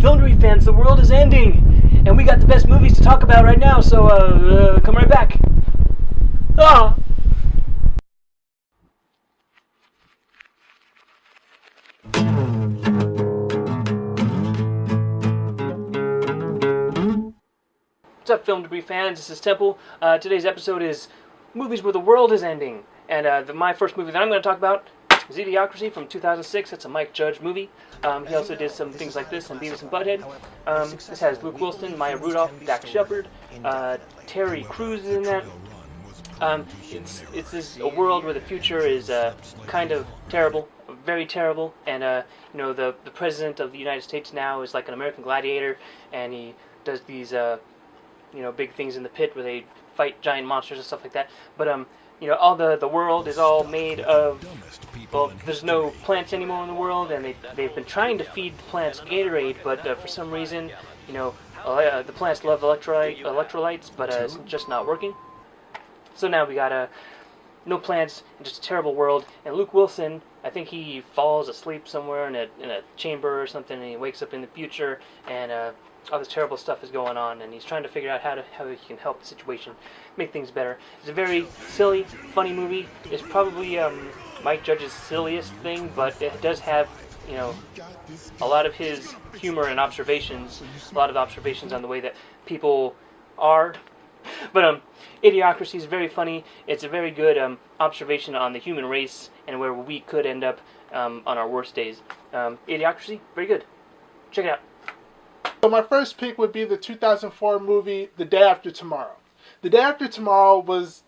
Film fans, the world is ending, and we got the best movies to talk about right now, so come right back. Ah! What's up, Film Debris fans? This is Temple. Today's episode is movies where the world is ending, and my first movie that I'm going to talk about is Idiocracy from 2006. It's a Mike Judge movie. He also did some things like this and Beavis and Butthead. This has Luke Wilson, Maya Rudolph, Dak Shepard, Terry Crews is in that. It's a world where the future is kind of terrible, very terrible, and the president of the United States now is like an American gladiator, and he does these big things in the pit where they fight giant monsters and stuff like that. But all the world is all made of, well, there's no plants anymore in the world, and they've been trying to feed the plants Gatorade, but for some reason, the plants love electrolytes, but it's just not working. So now we got no plants and just a terrible world. And Luke Wilson, I think he falls asleep somewhere in a chamber or something, and he wakes up in the future, and all this terrible stuff is going on, and he's trying to figure out how he can help the situation, make things better. It's a very silly, funny movie. It's probably Mike Judge's silliest thing, but it does have a lot of his humor and observations, a lot of observations on the way that people are. But Idiocracy is very funny. It's a very good observation on the human race and where we could end up on our worst days. Idiocracy, very good. Check it out. So my first pick would be the 2004 movie The Day After Tomorrow. The Day After Tomorrow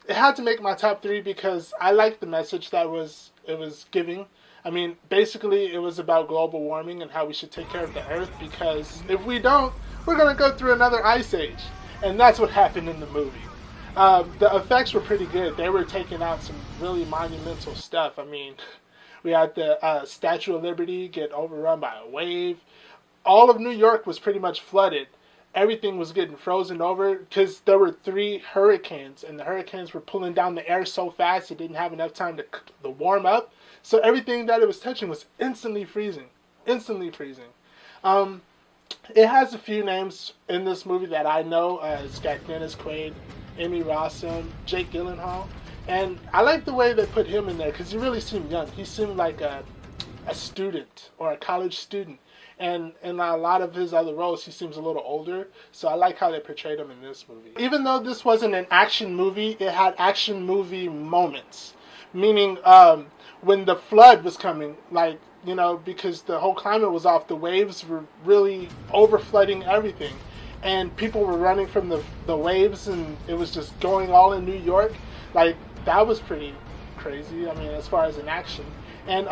it had to make my top 3 because I liked the message that it was giving. I mean, basically it was about global warming and how we should take care of the earth, because if we don't, we're going to go through another ice age. And that's what happened in the movie. The effects were pretty good. They were taking out some really monumental stuff. I mean, we had the Statue of Liberty get overrun by a wave. All of New York was pretty much flooded. Everything was getting frozen over because there were 3 hurricanes, and the hurricanes were pulling down the air so fast it didn't have enough time to warm up. So everything that it was touching was instantly freezing. Instantly freezing. It has a few names in this movie that I know. It's got Dennis Quaid, Amy Rossum, Jake Gyllenhaal. And I like the way they put him in there because he really seemed young. He seemed like a student or a college student. And in a lot of his other roles, he seems a little older. So I like how they portrayed him in this movie. Even though this wasn't an action movie, it had action movie moments. Meaning when the flood was coming, because the whole climate was off, the waves were really over-flooding everything. And people were running from the waves, and it was just going all in New York. That was pretty crazy, as far as an action. And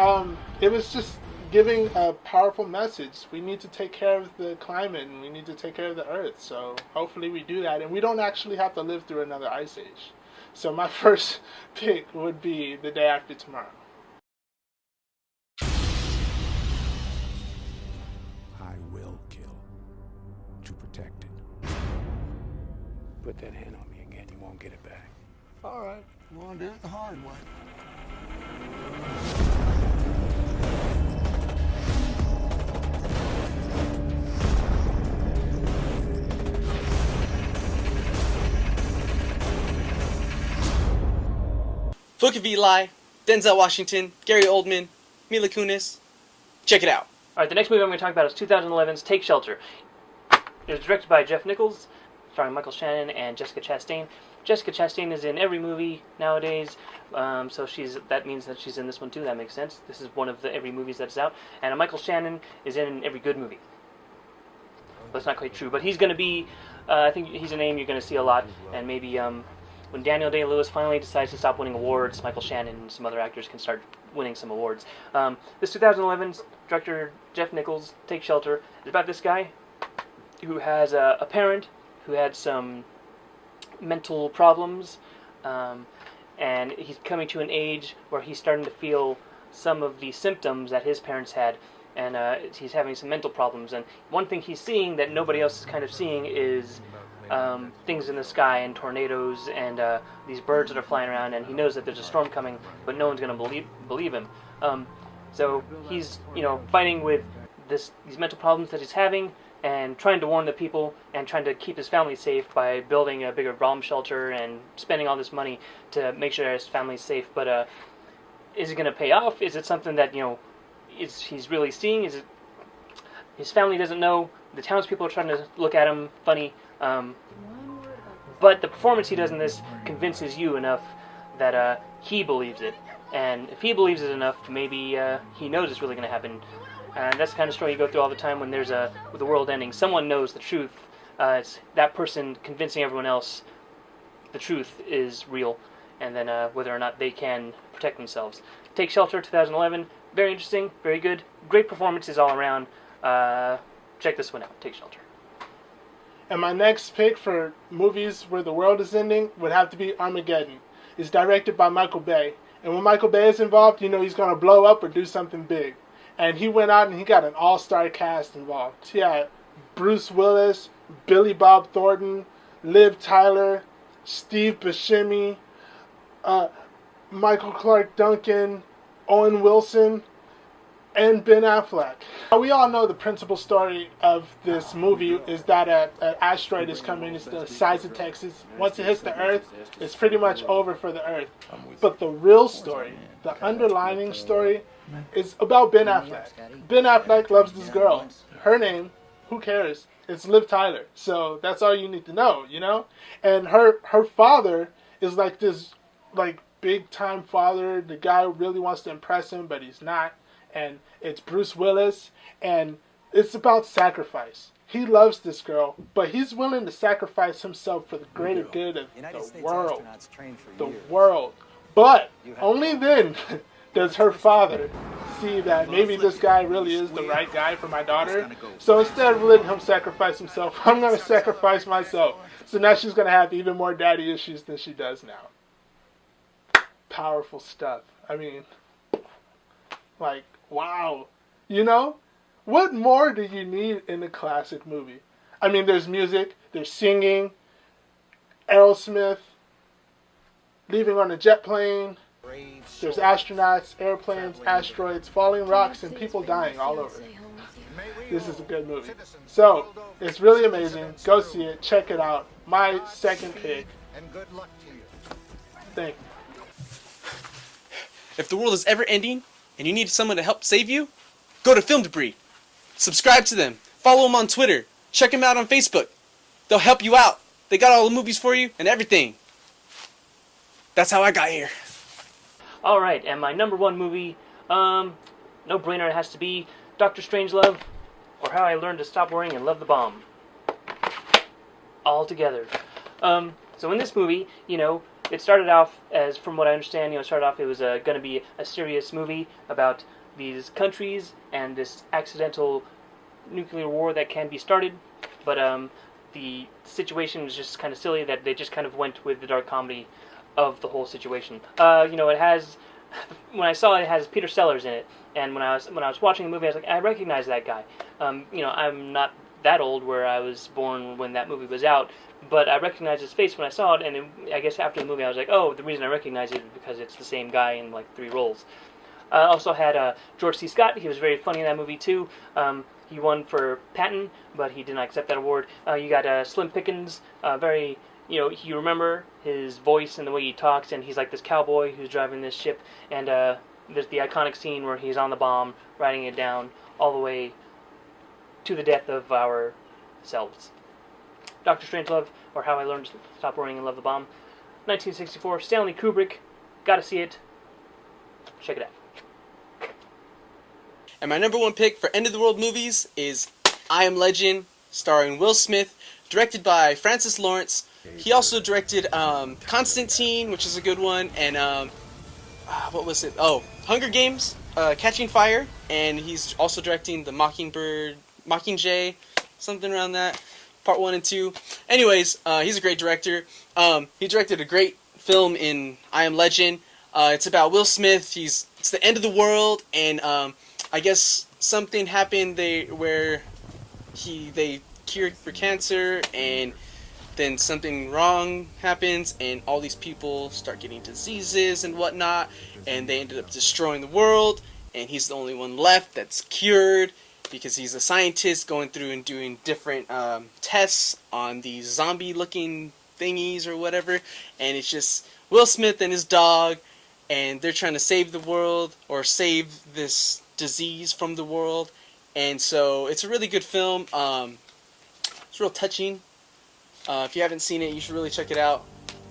it was just giving a powerful message. We need to take care of the climate, and we need to take care of the earth. So hopefully we do that, and we don't actually have to live through another ice age. So my first pick would be The Day After Tomorrow. I will kill to protect it. Put that hand on me again, you won't get it back. All right, you want to do it the hard way. Book of Eli, Denzel Washington, Gary Oldman, Mila Kunis. Check it out. Alright, the next movie I'm going to talk about is 2011's Take Shelter. It was directed by Jeff Nichols, starring Michael Shannon and Jessica Chastain. Jessica Chastain is in every movie nowadays, so that means that she's in this one too. That makes sense. This is one of every movies that's out. And Michael Shannon is in every good movie. That's not quite true, but he's going to be, I think he's a name you're going to see a lot, and maybe when Daniel Day-Lewis finally decides to stop winning awards, Michael Shannon and some other actors can start winning some awards. This 2011 director, Jeff Nichols, Take Shelter, is about this guy who has a parent who had some mental problems, and he's coming to an age where he's starting to feel some of the symptoms that his parents had, and he's having some mental problems. And one thing he's seeing that nobody else is kind of seeing is things in the sky and tornadoes and these birds that are flying around, and he knows that there's a storm coming, but no one's going to believe him. So he's fighting with these mental problems that he's having, and trying to warn the people and trying to keep his family safe by building a bigger bomb shelter and spending all this money to make sure his family's safe. But is it going to pay off? Is it something that, he's really seeing? Is it his family doesn't know? The townspeople are trying to look at him funny. But the performance he does in this convinces you enough that he believes it. And if he believes it enough, maybe he knows it's really going to happen. And that's the kind of story you go through all the time when there's with the world ending. Someone knows the truth. It's that person convincing everyone else the truth is real, and then whether or not they can protect themselves. Take Shelter, 2011. Very interesting, very good. Great performances all around. Check this one out. Take Shelter. And my next pick for movies where the world is ending would have to be Armageddon. It's directed by Michael Bay. And when Michael Bay is involved, he's going to blow up or do something big. And he went out and he got an all-star cast involved. He had Bruce Willis, Billy Bob Thornton, Liv Tyler, Steve Buscemi, Michael Clark Duncan, Owen Wilson, and Ben Affleck. Now, we all know the principal story of this movie is that an asteroid is coming. It's the size of Texas. Once it hits the Earth, it's pretty much over for the Earth. But the real story, the underlining story, is about Ben Affleck. Ben Affleck loves this girl. Her name, who cares? It's Liv Tyler. So that's all you need to know, And her father is like this, big time father. The guy really wants to impress him, but he's not. And it's Bruce Willis, and it's about sacrifice. He loves this girl, but he's willing to sacrifice himself for the greater good of the world. The world. But only then does her father see that maybe this guy really is the right guy for my daughter. So instead of letting him sacrifice himself, I'm going to sacrifice myself. So now she's going to have even more daddy issues than she does now. Powerful stuff. I mean, wow. What more do you need in a classic movie? I mean, there's music, there's singing, Aerosmith, leaving on a jet plane, there's astronauts, airplanes, asteroids, falling rocks, and people dying all over. This is a good movie. So, it's really amazing. Go see it. Check it out. My second pick. Thank you. If the world is ever ending, and you need someone to help save you, go to Film Debris. Subscribe to them. Follow them on Twitter. Check them out on Facebook. They'll help you out. They got all the movies for you and everything. That's how I got here. Alright, and my number one movie, no brainer, it has to be Dr. Strangelove, or How I Learned to Stop Worrying and Love the Bomb. All together. So in this movie, it started off as, from what I understand, it was going to be a serious movie about these countries and this accidental nuclear war that can be started. But the situation was just kind of silly that they just kind of went with the dark comedy of the whole situation. It has, when I saw it, it has Peter Sellers in it, and when I was watching the movie, I was like, I recognize that guy. I'm not that old, where I was born when that movie was out, but I recognized his face when I saw it, and I guess after the movie I was like, oh, the reason I recognize it is because it's the same guy in 3 roles. Also had George C. Scott. He was very funny in that movie too. He won for Patton, but he did not accept that award. You got Slim Pickens, very, you remember his voice and the way he talks, and he's like this cowboy who's driving this ship, and there's the iconic scene where he's on the bomb, riding it down all the way to the death of ourselves. Dr. Strangelove, or How I Learned to Stop Worrying and Love the Bomb. 1964, Stanley Kubrick. Gotta see it. Check it out. And my number one pick for end of the world movies is I Am Legend, starring Will Smith, directed by Francis Lawrence. He also directed Constantine, which is a good one, and what was it? Oh, Hunger Games, Catching Fire, and he's also directing the Mockingjay, something around that, part 1 and 2. Anyways, he's a great director. He directed a great film in I Am Legend. It's about Will Smith. It's the end of the world, and I guess something happened where they cured for cancer, and then something wrong happens, and all these people start getting diseases and whatnot, and they ended up destroying the world, and he's the only one left that's cured, because he's a scientist going through and doing different tests on these zombie-looking thingies or whatever, and it's just Will Smith and his dog, and they're trying to save the world or save this disease from the world. And so it's a really good film. It's real touching. If you haven't seen it, you should really check it out.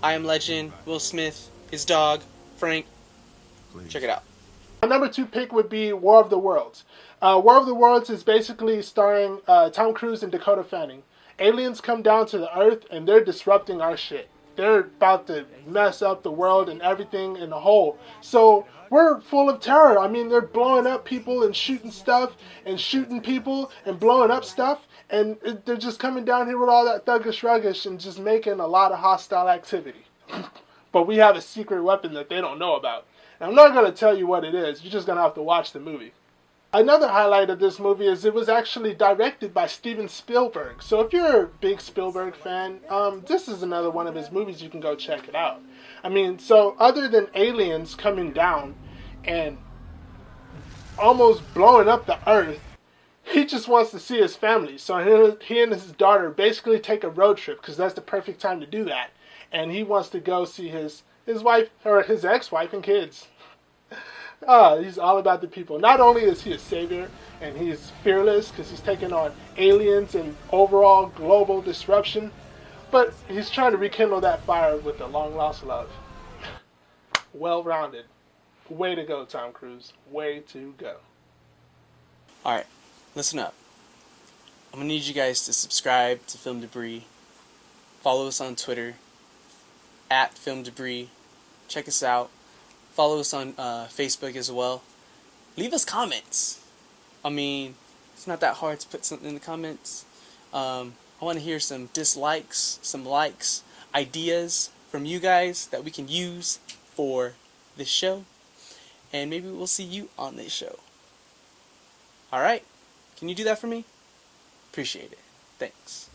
I Am Legend, Will Smith, his dog, Frank. Check it out. My number 2 pick would be War of the Worlds. War of the Worlds is basically starring Tom Cruise and Dakota Fanning. Aliens come down to the Earth and they're disrupting our shit. They're about to mess up the world and everything in the whole. So we're full of terror. I mean, they're blowing up people and shooting stuff and shooting people and blowing up stuff. And they're just coming down here with all that thuggish ruggish and just making a lot of hostile activity. But we have a secret weapon that they don't know about. And I'm not going to tell you what it is. You're just going to have to watch the movie. Another highlight of this movie is it was actually directed by Steven Spielberg. So if you're a big Spielberg fan, this is another one of his movies. You can go check it out. I mean, so other than aliens coming down and almost blowing up the Earth, he just wants to see his family. So he and his daughter basically take a road trip because that's the perfect time to do that. And he wants to go see his wife, or his ex-wife and kids. He's all about the people. Not only is he a savior and he's fearless because he's taking on aliens and overall global disruption, but he's trying to rekindle that fire with a long-lost love. Well-rounded. Way to go, Tom Cruise. Way to go. Alright, listen up. I'm going to need you guys to subscribe to Film Debris. Follow us on Twitter, @Film Debris. Check us out. Follow us on Facebook as well. Leave us comments. I mean, it's not that hard to put something in the comments. I want to hear some dislikes, some likes, ideas from you guys that we can use for this show. And maybe we'll see you on this show. Alright? Can you do that for me? Appreciate it. Thanks.